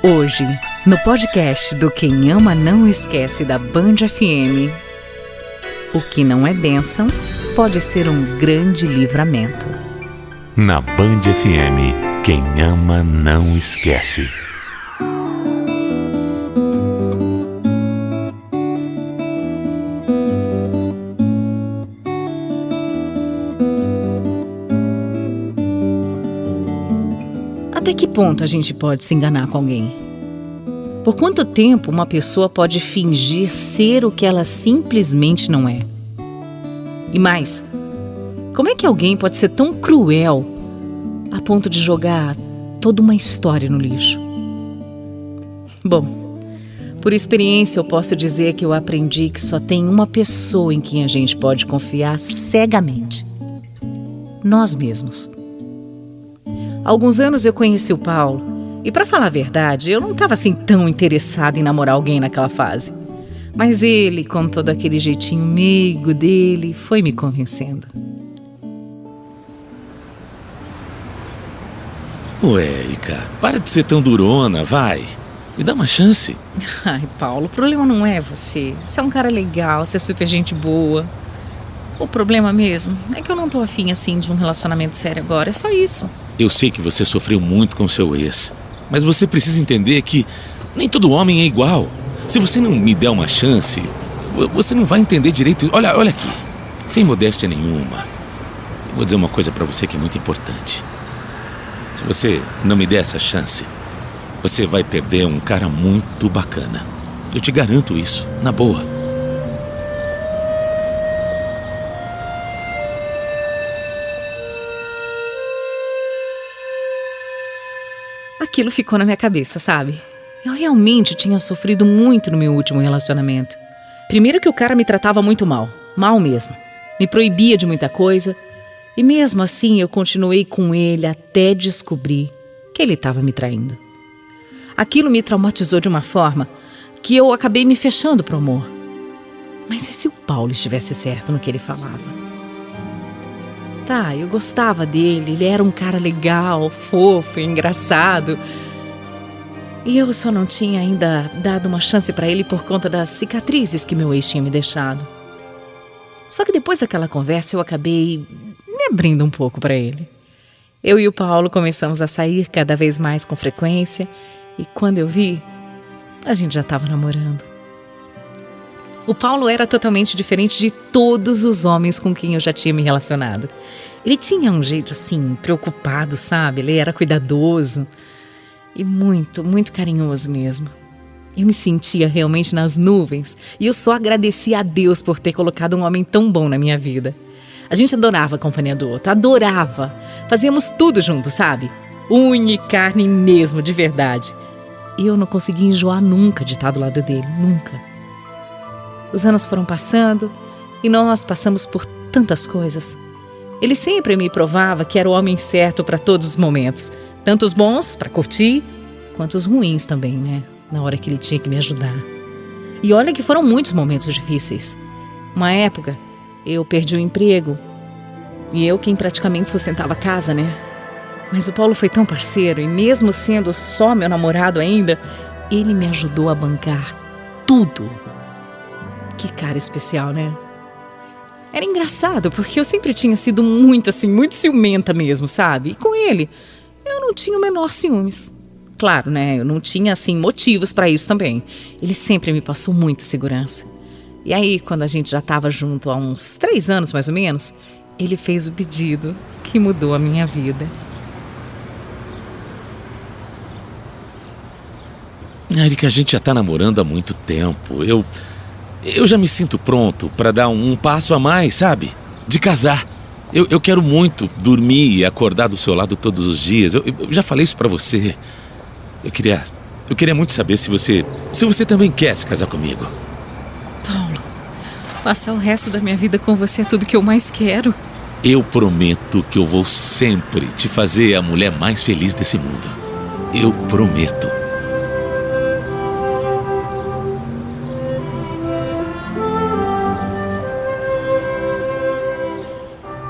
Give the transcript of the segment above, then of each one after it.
Hoje, no podcast do Quem Ama Não Esquece da Band FM, o que não é bênção pode ser um grande livramento. Na Band FM, quem ama não esquece. Até que ponto a gente pode se enganar com alguém? Por quanto tempo uma pessoa pode fingir ser o que ela simplesmente não é? E mais, como é que alguém pode ser tão cruel a ponto de jogar toda uma história no lixo? Bom, por experiência eu posso dizer que eu aprendi que só tem uma pessoa em quem a gente pode confiar cegamente: nós mesmos. Há alguns anos eu conheci o Paulo e, para falar a verdade, eu não estava assim tão interessada em namorar alguém naquela fase. Mas ele, com todo aquele jeitinho meigo dele, foi me convencendo. Ô, Érica, para de ser tão durona, vai. Me dá uma chance. Ai, Paulo, o problema não é você. Você é um cara legal, você é super gente boa. O problema mesmo é que eu não tô afim assim de um relacionamento sério agora, é só isso. Eu sei que você sofreu muito com seu ex, mas você precisa entender que nem todo homem é igual. Se você não me der uma chance, você não vai entender direito. Olha aqui, sem modéstia nenhuma. Vou dizer uma coisa pra você que é muito importante. Se você não me der essa chance, você vai perder um cara muito bacana. Eu te garanto isso, na boa. Aquilo ficou na minha cabeça, sabe? Eu realmente tinha sofrido muito no meu último relacionamento. Primeiro que o cara me tratava muito mal mesmo. Me proibia de muita coisa. E mesmo assim eu continuei com ele até descobrir que ele estava me traindo. Aquilo me traumatizou de uma forma que eu acabei me fechando pro amor. Mas e se o Paulo estivesse certo no que ele falava? Tá, eu gostava dele, ele era um cara legal, fofo, engraçado. E eu só não tinha ainda dado uma chance pra ele por conta das cicatrizes que meu ex tinha me deixado. Só que depois daquela conversa eu acabei me abrindo um pouco pra ele. Eu e o Paulo começamos a sair cada vez mais com frequência e quando eu vi, a gente já estava namorando. O Paulo era totalmente diferente de todos os homens com quem eu já tinha me relacionado. Ele tinha um jeito assim, preocupado, sabe? Ele era cuidadoso e muito, muito carinhoso mesmo. Eu me sentia realmente nas nuvens e eu só agradecia a Deus por ter colocado um homem tão bom na minha vida. A gente adorava a companhia do outro, adorava. Fazíamos tudo junto, sabe? Unha e carne mesmo, de verdade. E eu não conseguia enjoar nunca de estar do lado dele, nunca. Os anos foram passando e nós passamos por tantas coisas. Ele sempre me provava que era o homem certo para todos os momentos. Tanto os bons, para curtir, quanto os ruins também, né? Na hora que ele tinha que me ajudar. E olha que foram muitos momentos difíceis. Uma época, eu perdi o emprego. E eu quem praticamente sustentava a casa, né? Mas o Paulo foi tão parceiro e mesmo sendo só meu namorado ainda, ele me ajudou a bancar tudo. Que cara especial, né? Era engraçado, porque eu sempre tinha sido muito ciumenta mesmo, sabe? E com ele, eu não tinha o menor ciúmes. Claro, né? Eu não tinha, motivos pra isso também. Ele sempre me passou muita segurança. E aí, quando a gente já estava junto há uns 3 anos, mais ou menos, ele fez o pedido que mudou a minha vida. Érica, a gente já tá namorando há muito tempo. Eu já me sinto pronto pra dar um passo a mais, sabe? De casar. Eu quero muito dormir e acordar do seu lado todos os dias. Eu já falei isso pra você. Eu queria muito saber se você também quer se casar comigo. Paulo, passar o resto da minha vida com você é tudo que eu mais quero. Eu prometo que eu vou sempre te fazer a mulher mais feliz desse mundo. Eu prometo.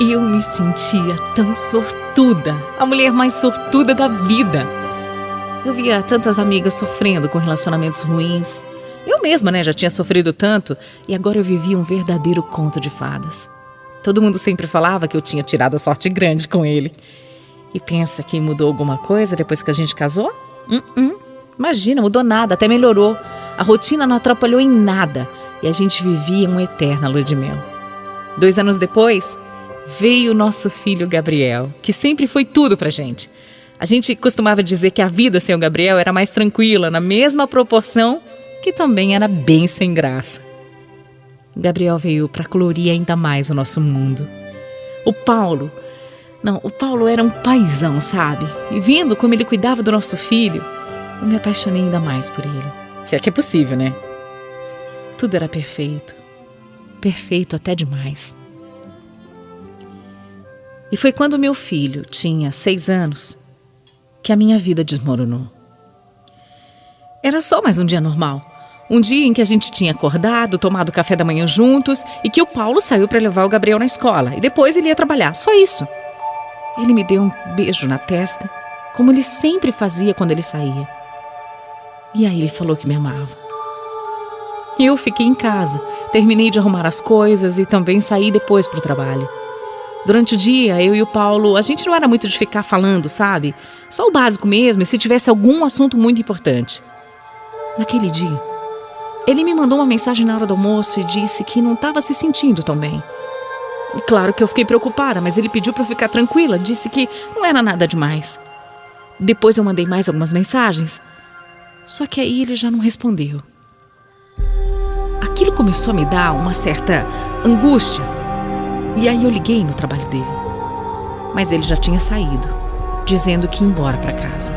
Eu me sentia tão sortuda, a mulher mais sortuda da vida. Eu via tantas amigas sofrendo com relacionamentos ruins. Eu mesma, já tinha sofrido tanto e agora eu vivia um verdadeiro conto de fadas. Todo mundo sempre falava que eu tinha tirado a sorte grande com ele. E pensa que mudou alguma coisa depois que a gente casou? Imagina, mudou nada, até melhorou. A rotina não atrapalhou em nada e a gente vivia uma eterna lua de mel. 2 anos depois, veio o nosso filho Gabriel, que sempre foi tudo pra gente. A gente costumava dizer que a vida sem o Gabriel era mais tranquila, na mesma proporção que também era bem sem graça. Gabriel veio para colorir ainda mais o nosso mundo. O Paulo era um paizão, sabe? E vendo como ele cuidava do nosso filho, eu me apaixonei ainda mais por ele. Se é que é possível, né? Tudo era perfeito. Perfeito até demais. E foi quando meu filho tinha 6 anos que a minha vida desmoronou. Era só mais um dia normal. Um dia em que a gente tinha acordado, tomado café da manhã juntos e que o Paulo saiu para levar o Gabriel na escola. E depois ele ia trabalhar, só isso. Ele me deu um beijo na testa, como ele sempre fazia quando ele saía. E aí ele falou que me amava. E eu fiquei em casa, terminei de arrumar as coisas e também saí depois para o trabalho. Durante o dia, eu e o Paulo, a gente não era muito de ficar falando, sabe? Só o básico mesmo, e se tivesse algum assunto muito importante. Naquele dia, ele me mandou uma mensagem na hora do almoço e disse que não estava se sentindo tão bem. E claro que eu fiquei preocupada, mas ele pediu para eu ficar tranquila, disse que não era nada demais. Depois eu mandei mais algumas mensagens, só que aí ele já não respondeu. Aquilo começou a me dar uma certa angústia. E aí eu liguei no trabalho dele. Mas ele já tinha saído, dizendo que ia embora para casa.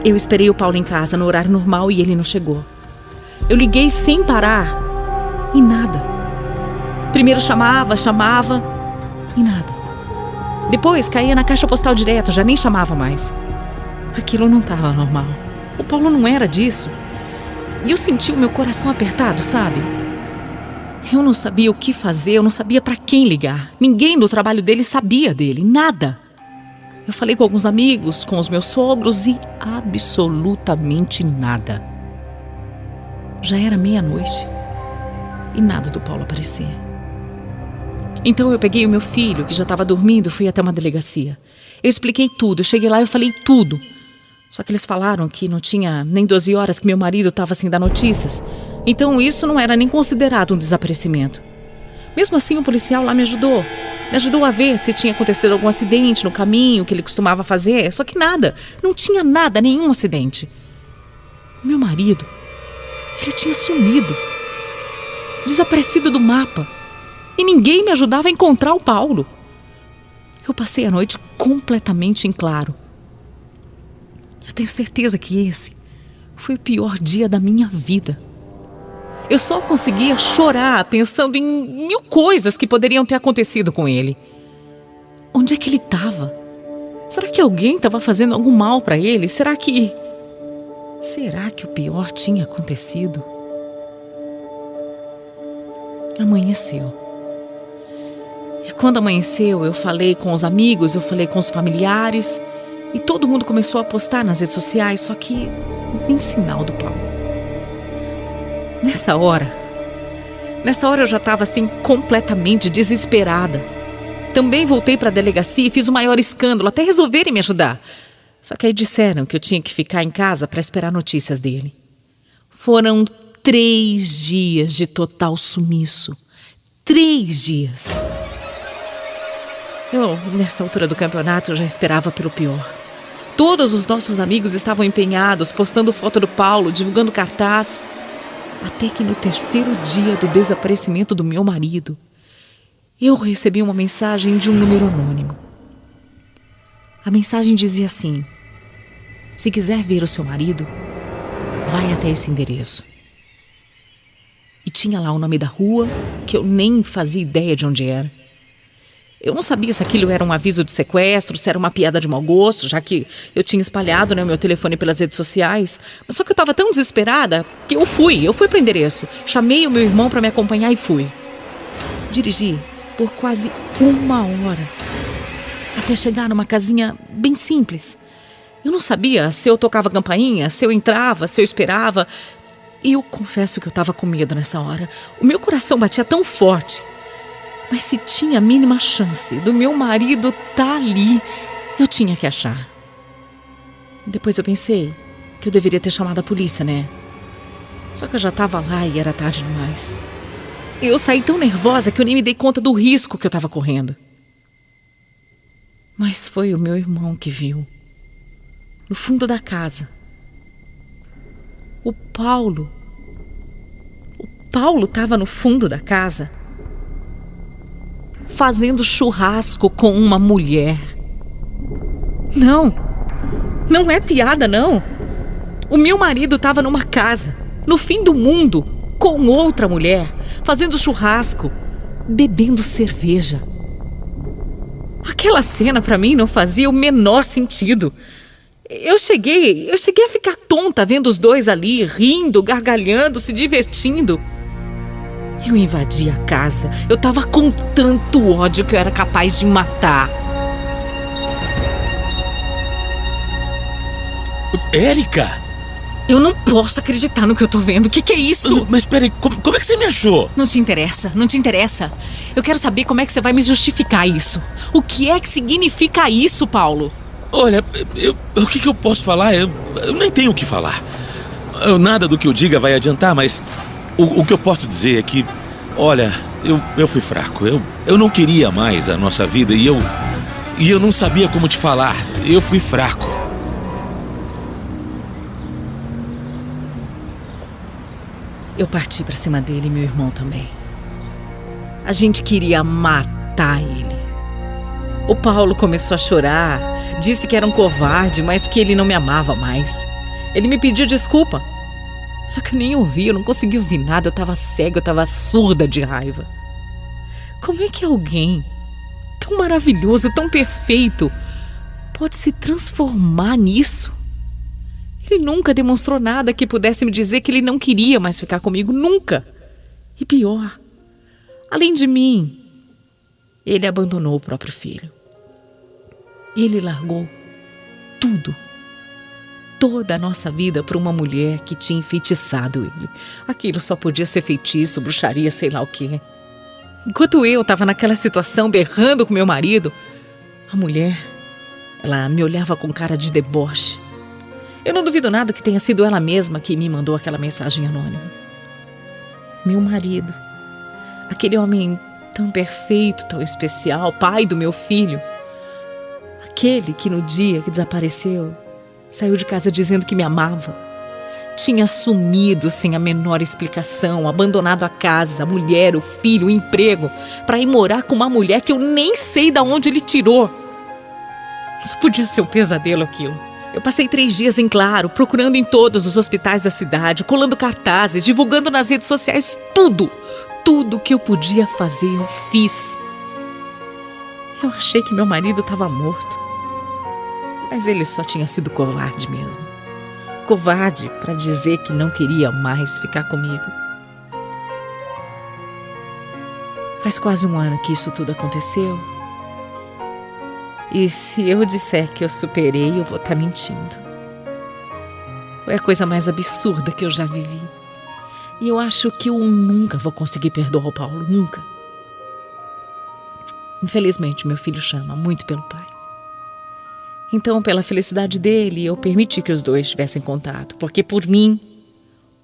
Eu esperei o Paulo em casa no horário normal e ele não chegou. Eu liguei sem parar e nada. Primeiro chamava e nada. Depois caía na caixa postal direto, já nem chamava mais. Aquilo não estava normal. O Paulo não era disso. E eu senti o meu coração apertado, sabe? Eu não sabia o que fazer, eu não sabia para quem ligar. Ninguém do trabalho dele sabia dele, nada. Eu falei com alguns amigos, com os meus sogros e absolutamente nada. Já era meia-noite e nada do Paulo aparecer. Então eu peguei o meu filho, que já estava dormindo, e fui até uma delegacia. Eu expliquei tudo, eu cheguei lá e falei tudo. Só que eles falaram que não tinha nem 12 horas que meu marido estava sem dar notícias. Então isso não era nem considerado um desaparecimento. Mesmo assim, o policial lá me ajudou. Me ajudou a ver se tinha acontecido algum acidente no caminho que ele costumava fazer. Só que nada, não tinha nada, nenhum acidente. Meu marido, ele tinha sumido. Desaparecido do mapa. E ninguém me ajudava a encontrar o Paulo. Eu passei a noite completamente em claro. Eu tenho certeza que esse foi o pior dia da minha vida. Eu só conseguia chorar pensando em 1000 coisas que poderiam ter acontecido com ele. Onde é que ele estava? Será que alguém estava fazendo algum mal para ele? Será que o pior tinha acontecido? Amanheceu. E quando amanheceu, eu falei com os amigos, eu falei com os familiares. E todo mundo começou a postar nas redes sociais, só que nem sinal do Paulo. Nessa hora eu já estava assim completamente desesperada. Também voltei para a delegacia e fiz o maior escândalo, até resolverem me ajudar. Só que aí disseram que eu tinha que ficar em casa para esperar notícias dele. Foram 3 dias de total sumiço. 3 dias. Nessa altura do campeonato, eu já esperava pelo pior. Todos os nossos amigos estavam empenhados, postando foto do Paulo, divulgando cartaz. Até que no 3º dia do desaparecimento do meu marido, eu recebi uma mensagem de um número anônimo. A mensagem dizia assim: se quiser ver o seu marido, vai até esse endereço. E tinha lá o nome da rua, que eu nem fazia ideia de onde era. Eu não sabia se aquilo era um aviso de sequestro, se era uma piada de mau gosto, já que eu tinha espalhado o meu telefone pelas redes sociais. Mas só que eu estava tão desesperada que eu fui para o endereço. Chamei o meu irmão para me acompanhar e fui. Dirigi por quase 1 hora até chegar numa casinha bem simples. Eu não sabia se eu tocava campainha, se eu entrava, se eu esperava. Eu confesso que eu estava com medo nessa hora. O meu coração batia tão forte. Mas se tinha a mínima chance do meu marido estar ali, eu tinha que achar. Depois eu pensei que eu deveria ter chamado a polícia, né? Só que eu já estava lá e era tarde demais. Eu saí tão nervosa que eu nem me dei conta do risco que eu estava correndo. Mas foi o meu irmão que viu. No fundo da casa. O Paulo estava no fundo da casa, fazendo churrasco com uma mulher. Não é piada, não. O meu marido estava numa casa, no fim do mundo, com outra mulher, fazendo churrasco, bebendo cerveja. Aquela cena para mim não fazia o menor sentido. Eu cheguei a ficar tonta vendo os dois ali, rindo, gargalhando, se divertindo. Eu invadi a casa. Eu tava com tanto ódio que eu era capaz de matar. Érica! Eu não posso acreditar no que eu tô vendo. O que é isso? Mas peraí, como é que você me achou? Não te interessa. Eu quero saber como é que você vai me justificar isso. O que é que significa isso, Paulo? Olha, o que eu posso falar? Eu nem tenho o que falar. Nada do que eu diga vai adiantar, mas o que eu posso dizer é que, olha, eu fui fraco. Eu não queria mais a nossa vida e eu não sabia como te falar. Eu fui fraco. Eu parti pra cima dele e meu irmão também. A gente queria matar ele. O Paulo começou a chorar, disse que era um covarde, mas que ele não me amava mais. Ele me pediu desculpa. Só que eu nem ouvi, eu não consegui ouvir nada, eu tava cega, eu tava surda de raiva. Como é que alguém tão maravilhoso, tão perfeito, pode se transformar nisso? Ele nunca demonstrou nada que pudesse me dizer que ele não queria mais ficar comigo, nunca. E pior, além de mim, ele abandonou o próprio filho. Ele largou tudo, toda a nossa vida por uma mulher que tinha enfeitiçado ele. Aquilo só podia ser feitiço, bruxaria, sei lá o quê. Enquanto eu estava naquela situação berrando com meu marido, a mulher, ela me olhava com cara de deboche. Eu não duvido nada que tenha sido ela mesma que me mandou aquela mensagem anônima. Meu marido, aquele homem tão perfeito, tão especial, pai do meu filho, aquele que no dia que desapareceu, saiu de casa dizendo que me amava, tinha sumido sem a menor explicação, abandonado a casa, a mulher, o filho, o emprego, para ir morar com uma mulher que eu nem sei de onde ele tirou. Isso podia ser um pesadelo aquilo. Eu passei 3 dias em claro, procurando em todos os hospitais da cidade, colando cartazes, divulgando nas redes sociais, tudo que eu podia fazer eu fiz. Eu achei que meu marido estava morto, mas ele só tinha sido covarde mesmo. Covarde para dizer que não queria mais ficar comigo. Faz quase 1 ano que isso tudo aconteceu. E se eu disser que eu superei, eu vou estar mentindo. Foi a coisa mais absurda que eu já vivi. E eu acho que eu nunca vou conseguir perdoar o Paulo, nunca. Infelizmente, meu filho chama muito pelo pai. Então, pela felicidade dele, eu permiti que os dois tivessem contato. Porque por mim,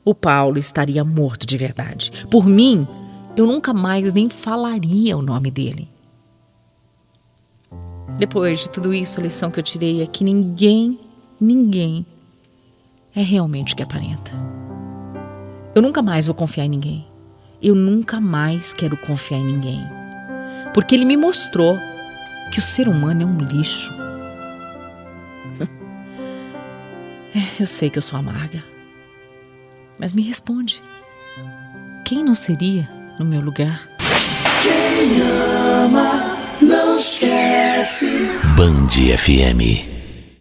o Paulo estaria morto de verdade. Por mim, eu nunca mais nem falaria o nome dele. Depois de tudo isso, a lição que eu tirei é que ninguém é realmente o que aparenta. Eu nunca mais vou confiar em ninguém. Eu nunca mais quero confiar em ninguém. Porque ele me mostrou que o ser humano é um lixo. Eu sei que eu sou amarga. Mas me responde. Quem não seria no meu lugar? Quem ama não esquece. Band FM.